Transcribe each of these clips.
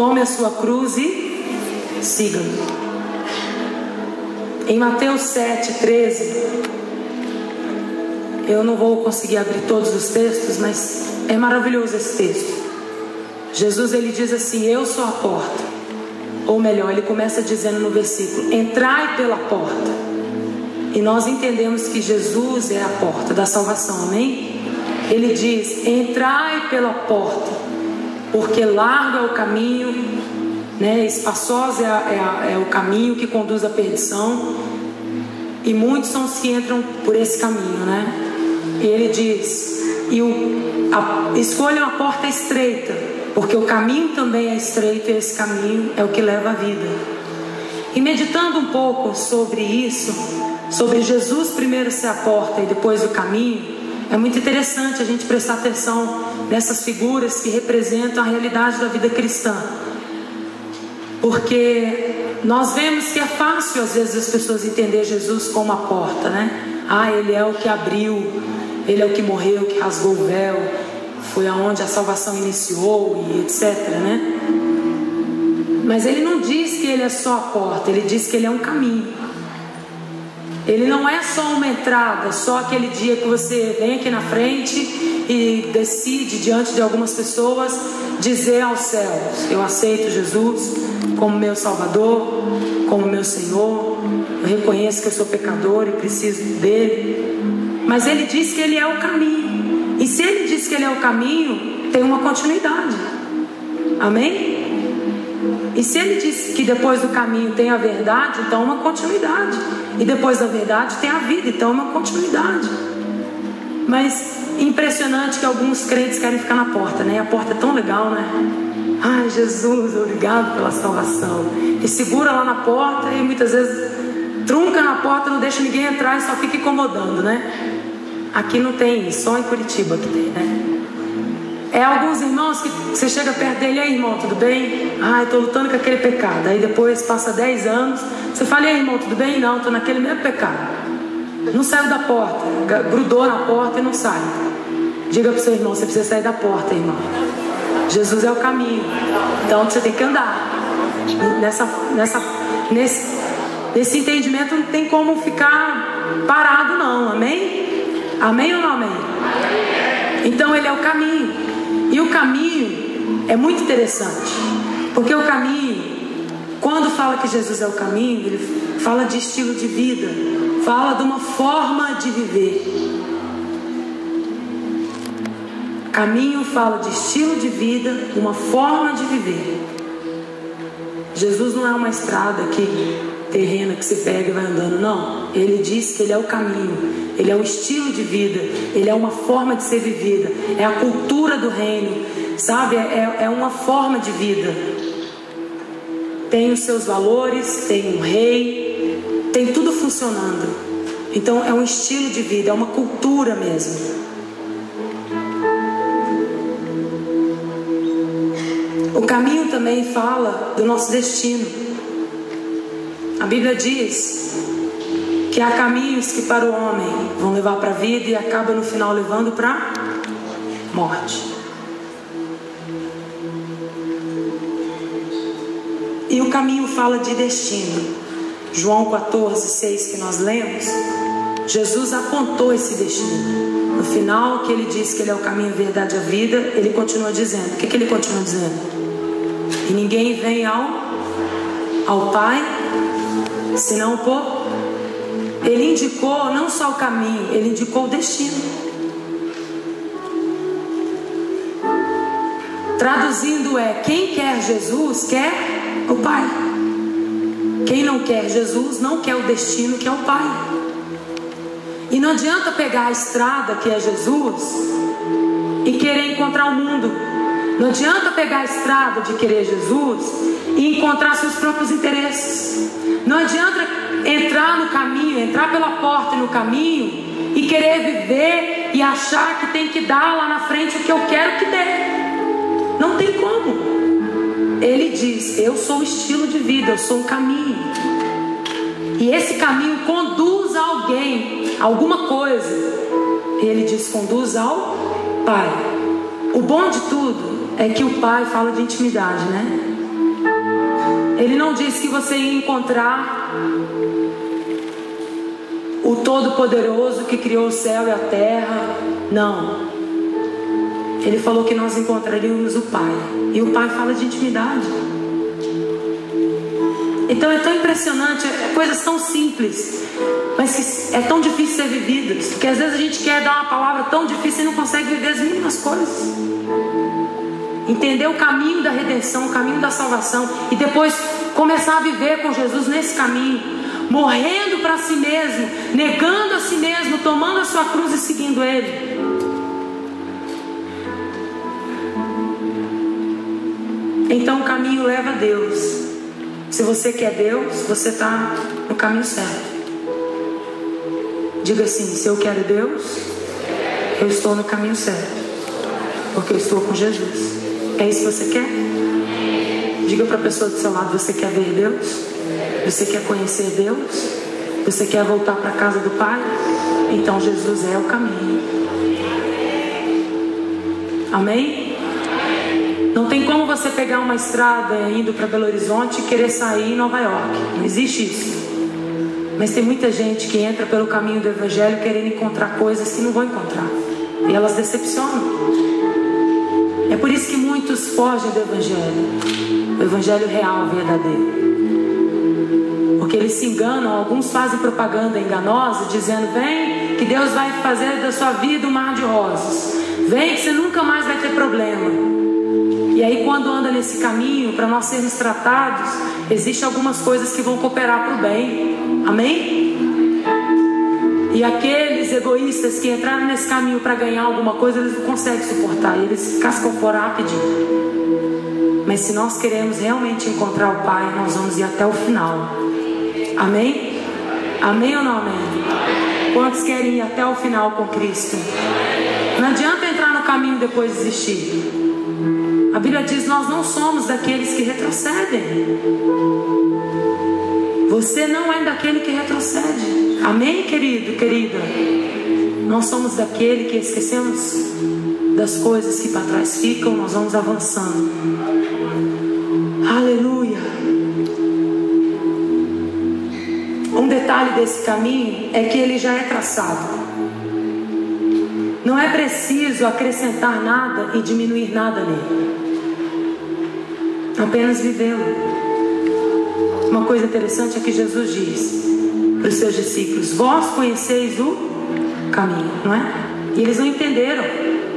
tome a sua cruz e siga-me. Em Mateus 7:13, eu não vou conseguir abrir todos os textos, mas é maravilhoso esse texto. Jesus, ele diz assim: eu sou a porta. Ou melhor, ele começa dizendo no versículo: entrai pela porta. E nós entendemos que Jesus é a porta da salvação, amém? Ele diz: entrai pela porta, porque largo é o caminho, né? Espaçoso é o caminho que conduz à perdição, e muitos são os que entram por esse caminho, né? E ele diz: escolham a porta estreita, porque o caminho também é estreito, e esse caminho é o que leva à vida. E meditando um pouco sobre isso, sobre Jesus primeiro ser a porta e depois o caminho, é muito interessante a gente prestar atenção nessas figuras que representam a realidade da vida cristã. Porque nós vemos que é fácil às vezes as pessoas entenderem Jesus como a porta, né? Ele é o que abriu, ele é o que morreu, que rasgou o véu, foi aonde a salvação iniciou e etc, né? Mas ele não diz que ele é só a porta, ele diz que ele é um caminho. Ele não é só uma entrada, só aquele dia que você vem aqui na frente e decide diante de algumas pessoas dizer aos céus: eu aceito Jesus como meu Salvador, como meu Senhor, eu reconheço que eu sou pecador e preciso dele. Mas ele diz que ele é o caminho, e se ele diz que ele é o caminho, tem uma continuidade, amém? E se ele diz que depois do caminho tem a verdade, então uma continuidade, e depois da verdade tem a vida, então uma continuidade. Mas impressionante que alguns crentes querem ficar na porta, né? E a porta é tão legal, né? Ai, Jesus, obrigado pela salvação. E segura lá na porta e muitas vezes trunca na porta, não deixa ninguém entrar e só fica incomodando, né? Aqui não tem isso, só em Curitiba que tem, né? É alguns irmãos que você chega perto dele: e aí, irmão, tudo bem? Estou lutando com aquele pecado. Aí depois passa 10 anos, você fala: e aí, irmão, tudo bem? Não, estou naquele mesmo pecado. Não saiu da porta, grudou na porta e não sai. Diga para o seu irmão: você precisa sair da porta, irmão. Jesus é o caminho, então você tem que andar. Nesse entendimento não tem como ficar parado não, amém? Amém ou não amém? Então ele é o caminho. E o caminho é muito interessante, porque o caminho, quando fala que Jesus é o caminho, ele fala de estilo de vida, fala de uma forma de viver. Caminho fala de estilo de vida, uma forma de viver. Jesus não é uma estrada terrena que se pega e vai andando, não. Ele diz que ele é o caminho, ele é um estilo de vida, ele é uma forma de ser vivida, é a cultura do reino, sabe? É uma forma de vida. Tem os seus valores, tem um rei, tem tudo funcionando. Então é um estilo de vida, é uma cultura mesmo. O caminho também fala do nosso destino. A Bíblia diz que há caminhos que para o homem vão levar para a vida e acaba no final levando para a morte. E o caminho fala de destino. João 14:6 que nós lemos, Jesus apontou esse destino. No final, que ele diz que ele é o caminho, a verdade e a vida, ele continua dizendo. O que ele continua dizendo? E ninguém vem ao Pai senão por... Ele indicou não só o caminho, ele indicou o destino. Traduzindo quem quer Jesus quer o Pai. Quem não quer Jesus não quer o destino que é o Pai. E não adianta pegar a estrada que é Jesus e querer encontrar o mundo. Não adianta pegar a estrada de querer Jesus e encontrar seus próprios interesses. Não adianta entrar no caminho, entrar pela porta no caminho e querer viver e achar que tem que dar lá na frente o que eu quero que dê. Não tem como. Ele diz: eu sou o estilo de vida, eu sou um caminho. E esse caminho conduz a alguém, a alguma coisa. Ele diz: conduz ao Pai. O bom de tudo é que o Pai fala de intimidade, né? Ele não disse que você ia encontrar o Todo-Poderoso que criou o céu e a terra. Não. Ele falou que nós encontraríamos o Pai. E o Pai fala de intimidade. Então é tão impressionante, coisas tão simples, mas que é tão difícil ser vividas. Porque às vezes a gente quer dar uma palavra tão difícil e não consegue viver as mínimas coisas. Entender o caminho da redenção, o caminho da salvação, e depois começar a viver com Jesus nesse caminho, morrendo para si mesmo, negando a si mesmo, tomando a sua cruz e seguindo Ele. Então o caminho leva a Deus. Se você quer Deus, você está no caminho certo. Diga assim: se eu quero Deus, eu estou no caminho certo, porque eu estou com Jesus. É isso que você quer? Diga para a pessoa do seu lado: você quer ver Deus? Você quer conhecer Deus? Você quer voltar para a casa do Pai? Então Jesus é o caminho. Amém? Não tem como você pegar uma estrada indo para Belo Horizonte e querer sair em Nova York. Não existe isso. Mas tem muita gente que entra pelo caminho do Evangelho querendo encontrar coisas que não vão encontrar. E elas decepcionam. É por isso que muitos fogem do Evangelho. O Evangelho real, verdadeiro. Porque eles se enganam. Alguns fazem propaganda enganosa dizendo: vem que Deus vai fazer da sua vida um mar de rosas. Vem que você nunca mais vai ter problema. E aí quando anda nesse caminho, para nós sermos tratados, existem algumas coisas que vão cooperar para o bem. Amém? E aqueles egoístas que entraram nesse caminho para ganhar alguma coisa, eles não conseguem suportar, eles cascam fora rapidinho. Mas se nós queremos realmente encontrar o Pai, nós vamos ir até o final. Amém? Amém ou não amém? Quantos querem ir até o final com Cristo? Não adianta entrar no caminho e depois desistir. A Bíblia diz: nós não somos daqueles que retrocedem. Você não é daquele que retrocede. Amém, querido, querida? Nós somos daquele que esquecemos das coisas que para trás ficam. Nós vamos avançando. Aleluia. Um detalhe desse caminho é que ele já é traçado. Não é preciso acrescentar nada e diminuir nada nele. Apenas vivê-lo. Uma coisa interessante é que Jesus diz para os seus discípulos: vós conheceis o caminho, não é? E eles não entenderam.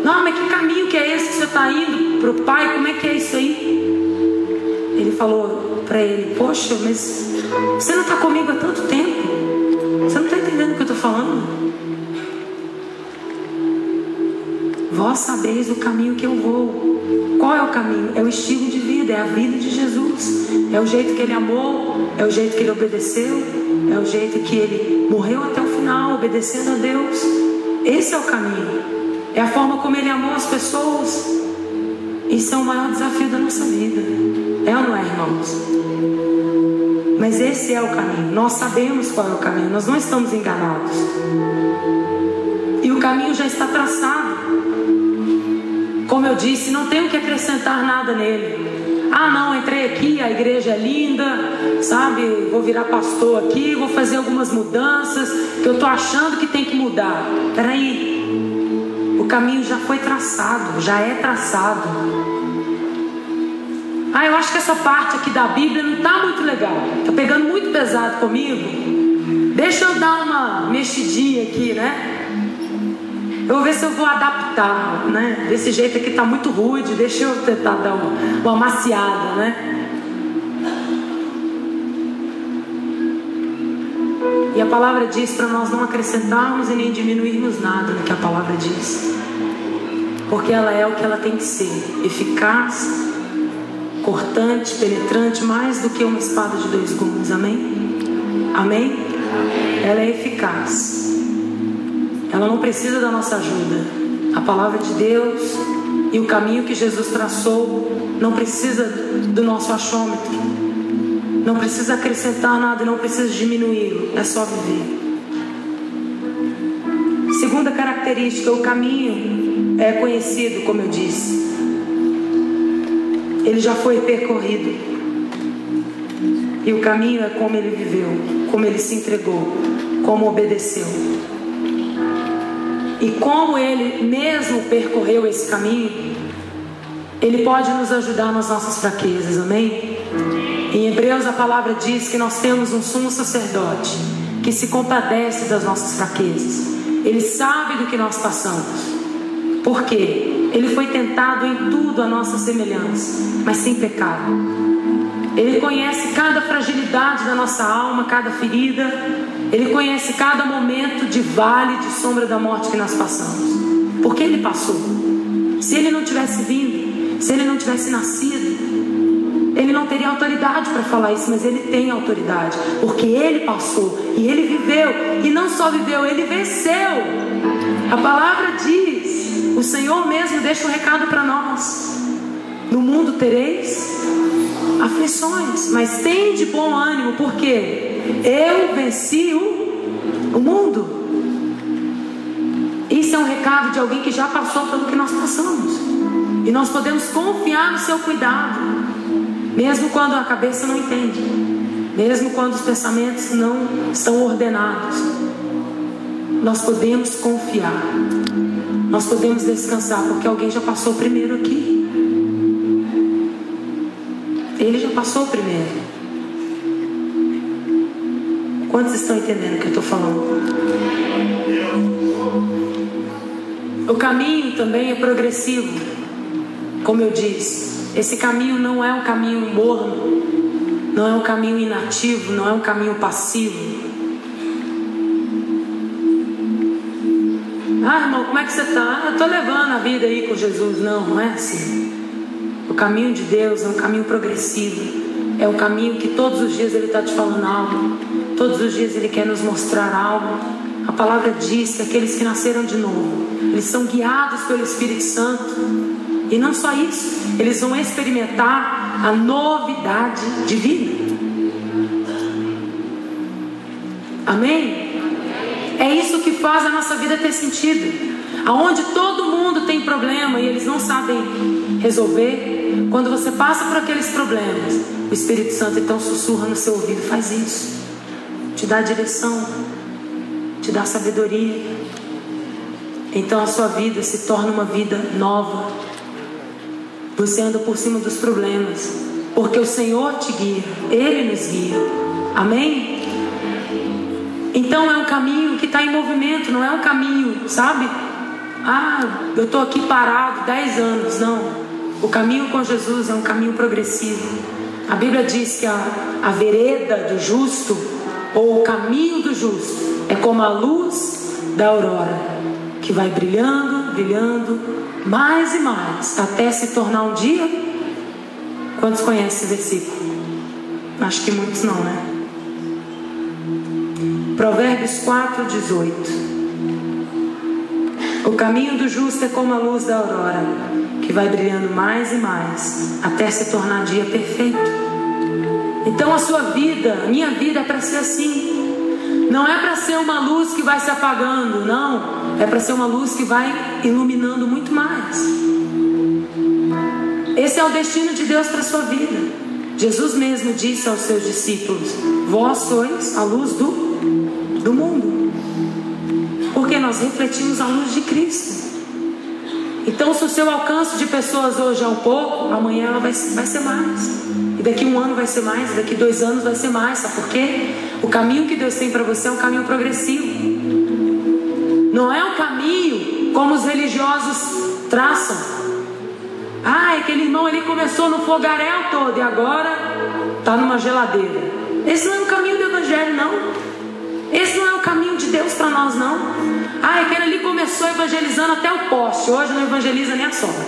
Não, mas que caminho que é esse que você está indo para o Pai? Como é que é isso aí? Ele falou para ele: poxa, mas você não está comigo há tanto tempo. Você não está entendendo o que eu estou falando? Vós sabeis o caminho que eu vou. Qual é o caminho? É o estilo de vida, é a vida de Jesus. É o jeito que Ele amou, é o jeito que Ele obedeceu, é o jeito que Ele morreu até o final, obedecendo a Deus. Esse é o caminho. É a forma como Ele amou as pessoas. Isso é o maior desafio da nossa vida. É ou não é, irmãos? Mas esse é o caminho. Nós sabemos qual é o caminho. Nós não estamos enganados. E o caminho já está traçado. Como eu disse, não tenho que acrescentar nada nele. Ah, não, entrei aqui, a igreja é linda, sabe? Vou virar pastor aqui, vou fazer algumas mudanças que eu estou achando que tem que mudar. Peraí, o caminho já foi traçado, já é traçado. Ah, eu acho que essa parte aqui da Bíblia não está muito legal, está pegando muito pesado comigo. Deixa eu dar uma mexidinha aqui, né? Eu vou ver se eu vou adaptar, né? Desse jeito aqui está muito rude, deixa eu tentar dar uma amaciada, né? E a palavra diz para nós não acrescentarmos e nem diminuirmos nada no que a palavra diz. Porque ela é o que ela tem que ser: eficaz, cortante, penetrante, mais do que uma espada de 2 gumes. Amém? Amém? Ela é eficaz. Ela não precisa da nossa ajuda. A palavra de Deus e o caminho que Jesus traçou não precisa do nosso achômetro. Não precisa acrescentar nada, não precisa diminuí-lo. É só viver. Segunda característica: o caminho é conhecido, como eu disse. Ele já foi percorrido. E o caminho é como ele viveu, como ele se entregou, como obedeceu. E como ele mesmo percorreu esse caminho, ele pode nos ajudar nas nossas fraquezas, amém? Em Hebreus a palavra diz que nós temos um sumo sacerdote que se compadece das nossas fraquezas. Ele sabe do que nós passamos. Por quê? Ele foi tentado em tudo à nossa semelhança, mas sem pecado. Ele conhece cada fragilidade da nossa alma, cada ferida. Ele conhece cada momento de vale, de sombra da morte que nós passamos. Porque ele passou. Se ele não tivesse vindo, se ele não tivesse nascido, ele não teria autoridade para falar isso, mas ele tem autoridade, porque ele passou e ele viveu. E não só viveu, ele venceu. A palavra diz, o Senhor mesmo deixa um recado para nós: no mundo tereis aflições, mas tem de bom ânimo, porque eu venci o mundo. Isso é um recado de alguém que já passou pelo que nós passamos, e nós podemos confiar no seu cuidado, mesmo quando a cabeça não entende, mesmo quando os pensamentos não estão ordenados. Nós podemos confiar, nós podemos descansar, porque alguém já passou primeiro aqui. Ele já passou primeiro. Quantos estão entendendo o que eu estou falando? O caminho também é progressivo. Como eu disse, esse caminho não é um caminho morno, não é um caminho inativo, não é um caminho passivo. Ah, irmão, como é que você está? Eu estou levando a vida aí com Jesus. Não é assim. O caminho de Deus é um caminho progressivo. É um caminho que todos os dias Ele está te falando algo. Todos os dias Ele quer nos mostrar algo. A palavra diz que aqueles que nasceram de novo, eles são guiados pelo Espírito Santo. E não só isso, eles vão experimentar a novidade de vida. Amém? É isso que faz a nossa vida ter sentido. Aonde todo mundo tem problema e eles não sabem resolver, quando você passa por aqueles problemas, o Espírito Santo então sussurra no seu ouvido: faz isso, te dá direção, te dá sabedoria. Então a sua vida se torna uma vida nova. Você anda por cima dos problemas, porque o Senhor te guia, Ele nos guia. Amém? Então é um caminho que está em movimento, não é um caminho, sabe? Ah, eu estou aqui parado 10 anos. Não. O caminho com Jesus é um caminho progressivo. A Bíblia diz que a vereda do justo, ou o caminho do justo, é como a luz da aurora, que vai brilhando, brilhando, mais e mais, até se tornar um dia. Quantos conhecem esse versículo? Acho que muitos não, né? Provérbios 4:18. O caminho do justo é como a luz da aurora, que vai brilhando mais e mais, até se tornar dia perfeito. Então a sua vida, a minha vida é para ser assim. Não é para ser uma luz que vai se apagando, não. É para ser uma luz que vai iluminando muito mais. Esse é o destino de Deus para a sua vida. Jesus mesmo disse aos seus discípulos: vós sois a luz do mundo. Porque nós refletimos a luz de Cristo. Então, se o seu alcance de pessoas hoje é um pouco, amanhã ela vai ser mais. E daqui 1 ano vai ser mais, e daqui 2 anos vai ser mais. Sabe por quê? O caminho que Deus tem para você é um caminho progressivo. Não é um caminho como os religiosos traçam. Ah, aquele irmão ali começou no fogaréu todo e agora está numa geladeira. Esse não é o caminho do Evangelho, não. Esse não é o caminho de Deus para nós, não. Ah, aquele ali começou evangelizando até o poste, hoje não evangeliza nem a sombra.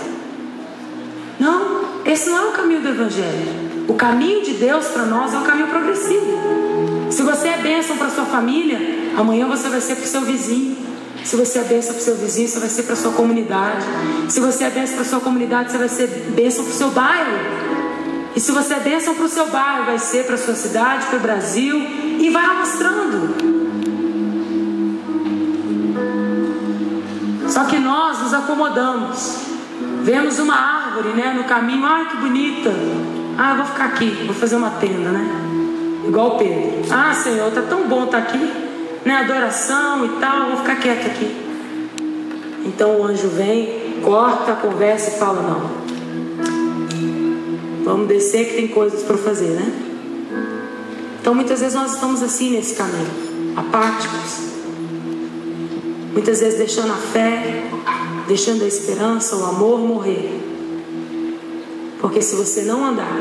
Não, esse não é o caminho do Evangelho. O caminho de Deus para nós é um caminho progressivo. Se você é bênção para sua família, amanhã você vai ser para o seu vizinho. Se você é bênção para o seu vizinho, você vai ser para a sua comunidade. Se você é bênção para a sua comunidade, você vai ser bênção para o seu bairro. E se você é bênção para o seu bairro, vai ser para a sua cidade, para o Brasil, e vai mostrando. Só que nós nos acomodamos. Vemos uma árvore, né, no caminho. Ai, que bonita. Ah, eu vou ficar aqui, vou fazer uma tenda, né? Igual Pedro. Ah, Senhor, tá tão bom estar aqui, né? Adoração e tal, vou ficar quieto aqui. Então o anjo vem, corta a conversa e fala: não, vamos descer que tem coisas para fazer, né? Então muitas vezes nós estamos assim nesse caminho, apáticos, muitas vezes deixando a fé, deixando a esperança, o amor morrer. Porque se você não andar,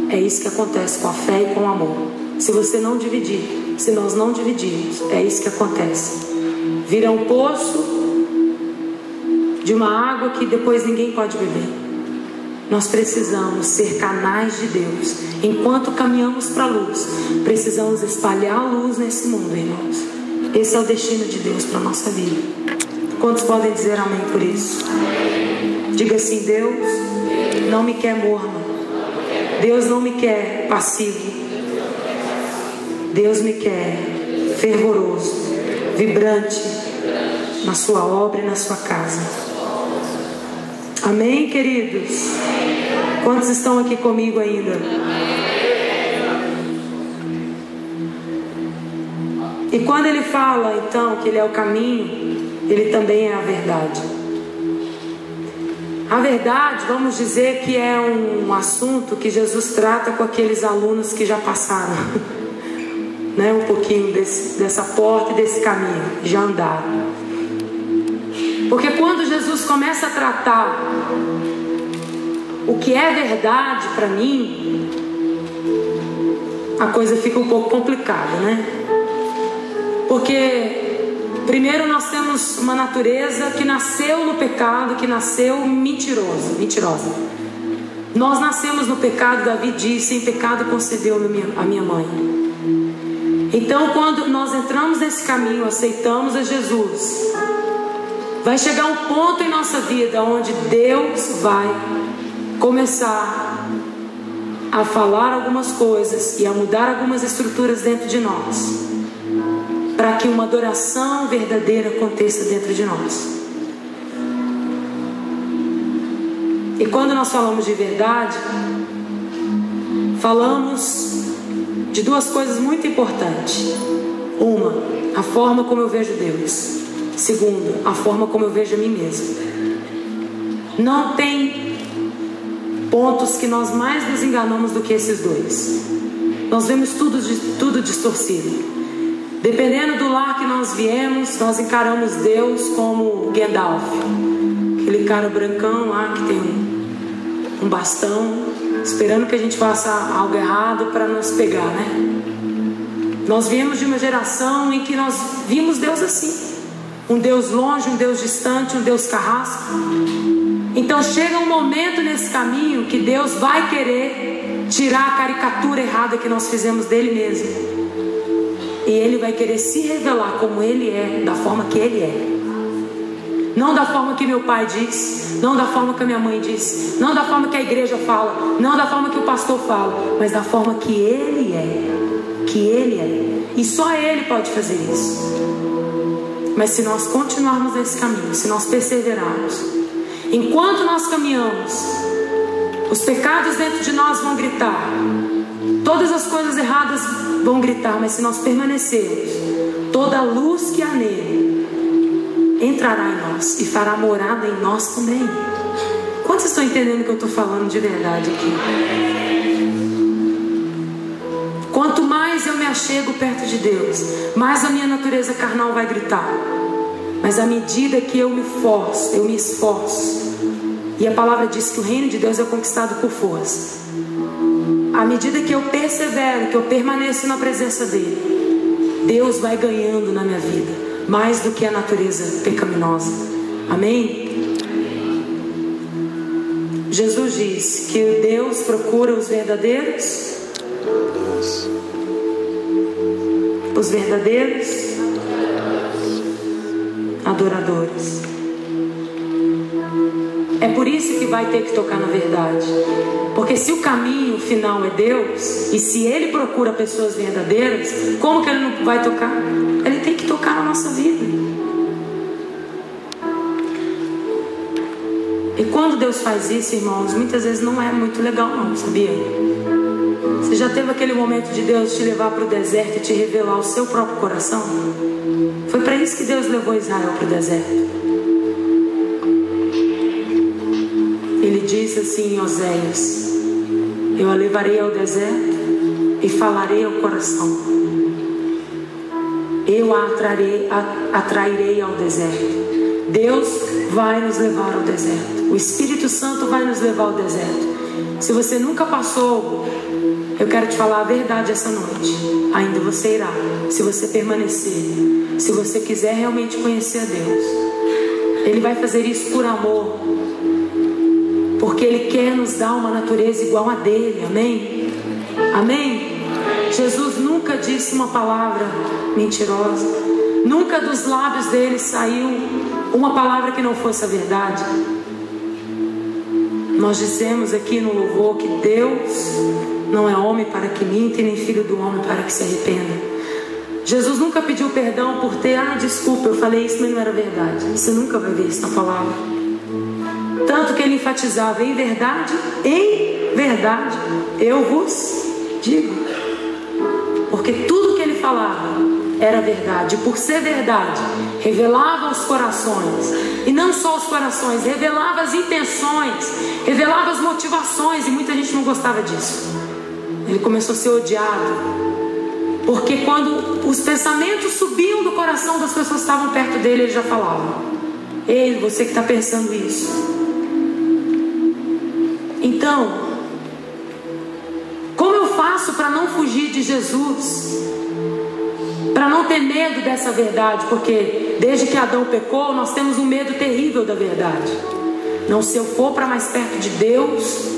é isso que acontece com a fé e com o amor. Se você não dividir, se nós não dividirmos, é isso que acontece. Vira um poço de uma água que depois ninguém pode beber. Nós precisamos ser canais de Deus. Enquanto caminhamos para a luz, precisamos espalhar a luz nesse mundo, irmãos. Esse é o destino de Deus para a nossa vida. Quantos podem dizer amém por isso? Diga assim: Deus não me quer morno. Deus não me quer passivo. Deus me quer fervoroso, vibrante na sua obra e na sua casa. Amém, queridos? Quantos estão aqui comigo ainda? E quando ele fala então que ele é o caminho, ele também é a verdade. A verdade, vamos dizer que é um assunto que Jesus trata com aqueles alunos que já passaram, né, um pouquinho dessa porta e desse caminho, já andaram. Porque quando Jesus começa a tratar o que é verdade para mim, a coisa fica um pouco complicada, né? Porque primeiro nós temos uma natureza que nasceu no pecado, que nasceu mentirosa. Nós nascemos no pecado. Davi disse: em pecado concebeu a minha mãe. Então quando nós entramos nesse caminho, aceitamos a Jesus, vai chegar um ponto em nossa vida onde Deus vai começar a falar algumas coisas e a mudar algumas estruturas dentro de nós, para que uma adoração verdadeira aconteça dentro de nós. E quando nós falamos de verdade, falamos de duas coisas muito importantes. Uma, a forma como eu vejo Deus. Segundo, a forma como eu vejo a mim mesmo. Não tem pontos que nós mais nos enganamos do que esses dois. Nós vemos tudo distorcido. Dependendo do lar que nós viemos, nós encaramos Deus como Gandalf, aquele cara brancão lá que tem um bastão, esperando que a gente faça algo errado para nos pegar, né? Nós viemos de uma geração em que nós vimos Deus assim, um Deus longe, um Deus distante, um Deus carrasco. Então chega um momento nesse caminho que Deus vai querer tirar a caricatura errada que nós fizemos dele mesmo. E Ele vai querer se revelar como Ele é, da forma que Ele é. Não da forma que meu pai diz, não da forma que a minha mãe diz, não da forma que a igreja fala, não da forma que o pastor fala, mas da forma que Ele é. Que Ele é. E só Ele pode fazer isso. Mas se nós continuarmos nesse caminho, se nós perseverarmos, enquanto nós caminhamos, os pecados dentro de nós vão gritar, todas as coisas erradas vão gritar, mas se nós permanecermos, toda a luz que há nele entrará em nós e fará morada em nós também. Quantos estão entendendo o que eu estou falando de verdade aqui? Quanto mais eu me achego perto de Deus, mais a minha natureza carnal vai gritar. Mas à medida que eu me esforço, e a palavra diz que o reino de Deus é conquistado por força. À medida que eu persevero, que eu permaneço na presença dele, Deus vai ganhando na minha vida, mais do que a natureza pecaminosa. Amém? Jesus diz que Deus procura os verdadeiros adoradores. É por isso que vai ter que tocar na verdade. Porque se o caminho final é Deus, e se Ele procura pessoas verdadeiras, como que Ele não vai tocar? Ele tem que tocar na nossa vida. E quando Deus faz isso, irmãos, muitas vezes não é muito legal não, sabia? Você Você já teve aquele momento de Deus te levar para o deserto e te revelar o seu próprio coração? Foi para isso que Deus levou Israel para o deserto. Ele disse assim em Oséias: eu a levarei ao deserto e falarei ao coração. Eu a atrairei ao deserto. Deus vai nos levar ao deserto. O Espírito Santo vai nos levar ao deserto. Se você nunca passou, eu quero te falar a verdade essa noite. Ainda você irá, se você permanecer, se você quiser realmente conhecer a Deus. Ele vai fazer isso por amor, porque Ele quer nos dar uma natureza igual a dele. Amém? Amém? Jesus nunca disse uma palavra mentirosa. Nunca dos lábios dele saiu uma palavra que não fosse a verdade. Nós dissemos aqui no louvor que Deus não é homem para que minta, e nem filho do homem para que se arrependa. Jesus nunca pediu perdão por ter: desculpa, eu falei isso, mas não era verdade. Você nunca vai ver isso na palavra. Tanto que ele enfatizava: em verdade, eu vos digo. Porque tudo que ele falava era verdade. Por ser verdade, revelava os corações. E não só os corações, revelava as intenções, revelava as motivações. E muita gente não gostava disso. Ele começou a ser odiado, porque quando os pensamentos subiam do coração das pessoas que estavam perto dele, ele já falava: ei, você que está pensando isso. Então, como eu faço para não fugir de Jesus? Para não ter medo dessa verdade? Porque desde que Adão pecou, nós temos um medo terrível da verdade. Não, se eu for para mais perto de Deus,